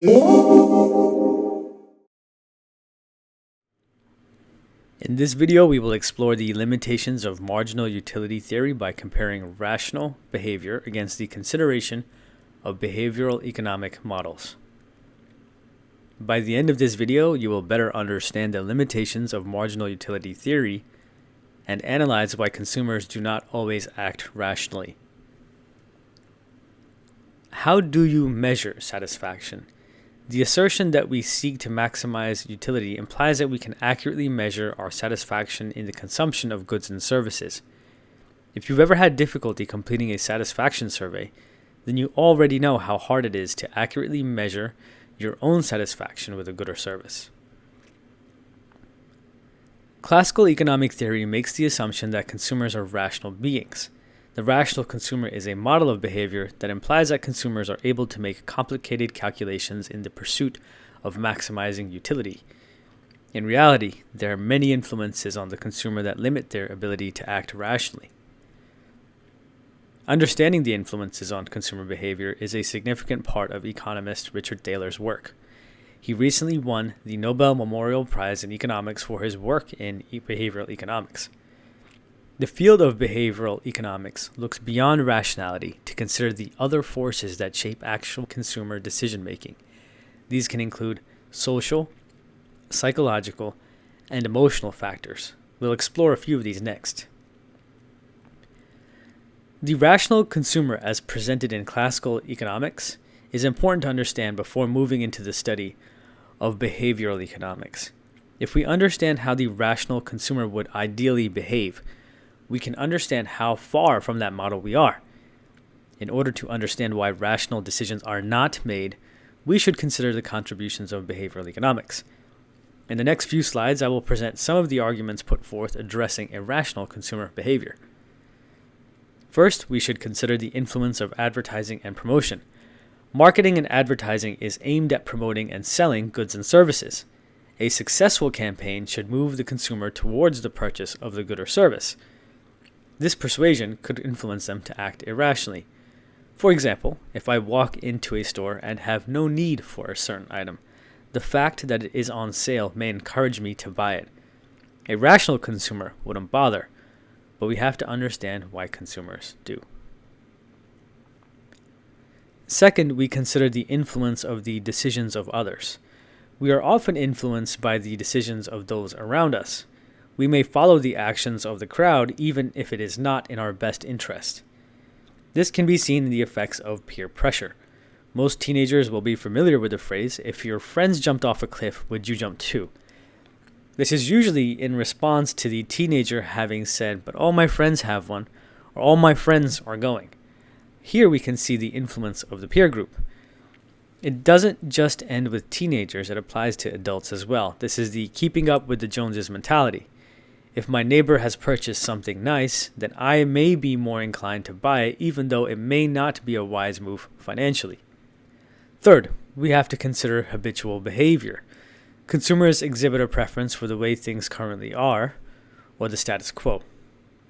In this video, we will explore the limitations of marginal utility theory by comparing rational behavior against the consideration of behavioral economic models. By the end of this video, you will better understand the limitations of marginal utility theory and analyze why consumers do not always act rationally. How do you measure satisfaction? The assertion that we seek to maximize utility implies that we can accurately measure our satisfaction in the consumption of goods and services. If you've ever had difficulty completing a satisfaction survey, then you already know how hard it is to accurately measure your own satisfaction with a good or service. Classical economic theory makes the assumption that consumers are rational beings. The rational consumer is a model of behavior that implies that consumers are able to make complicated calculations in the pursuit of maximizing utility. In reality, there are many influences on the consumer that limit their ability to act rationally. Understanding the influences on consumer behavior is a significant part of economist Richard Thaler's work. He recently won the Nobel Memorial Prize in Economics for his work in behavioral economics. The field of behavioral economics looks beyond rationality to consider the other forces that shape actual consumer decision-making. These can include social, psychological, and emotional factors. We'll explore a few of these next. The rational consumer, as presented in classical economics, is important to understand before moving into the study of behavioral economics. If we understand how the rational consumer would ideally behave, we can understand how far from that model we are. In order to understand why rational decisions are not made, we should consider the contributions of behavioral economics. In the next few slides, I will present some of the arguments put forth addressing irrational consumer behavior. First, we should consider the influence of advertising and promotion. Marketing and advertising is aimed at promoting and selling goods and services. A successful campaign should move the consumer towards the purchase of the good or service. This persuasion could influence them to act irrationally. For example, if I walk into a store and have no need for a certain item, the fact that it is on sale may encourage me to buy it. A rational consumer wouldn't bother, but we have to understand why consumers do. Second, we consider the influence of the decisions of others. We are often influenced by the decisions of those around us. We may follow the actions of the crowd even if it is not in our best interest. This can be seen in the effects of peer pressure. Most teenagers will be familiar with the phrase, "If your friends jumped off a cliff, would you jump too?" This is usually in response to the teenager having said, "But all my friends have one," or "all my friends are going." Here we can see the influence of the peer group. It doesn't just end with teenagers, it applies to adults as well. This is the keeping up with the Joneses mentality. If my neighbor has purchased something nice, then I may be more inclined to buy it, even though it may not be a wise move financially. Third, we have to consider habitual behavior. Consumers exhibit a preference for the way things currently are, or the status quo.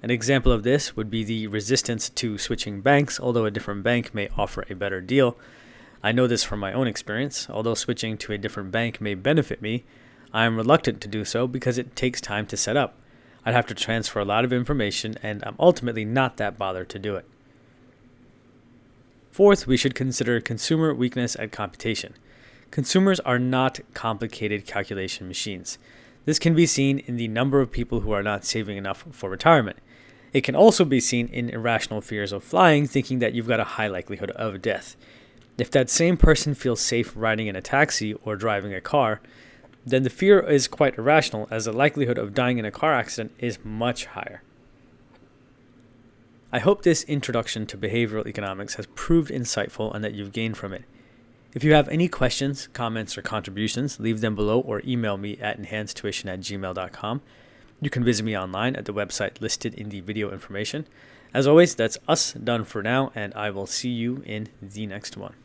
An example of this would be the resistance to switching banks, although a different bank may offer a better deal. I know this from my own experience. Although switching to a different bank may benefit me, I am reluctant to do so because it takes time to set up. I'd have to transfer a lot of information, and I'm ultimately not that bothered to do it. Fourth, we should consider consumer weakness at computation. Consumers are not complicated calculation machines. This can be seen in the number of people who are not saving enough for retirement. It can also be seen in irrational fears of flying, thinking that you've got a high likelihood of death. If that same person feels safe riding in a taxi or driving a car, then the fear is quite irrational, as the likelihood of dying in a car accident is much higher. I hope this introduction to behavioral economics has proved insightful and that you've gained from it. If you have any questions, comments, or contributions, leave them below or email me at enhancetuition@gmail.com. You can visit me online at the website listed in the video information. As always, that's us done for now, and I will see you in the next one.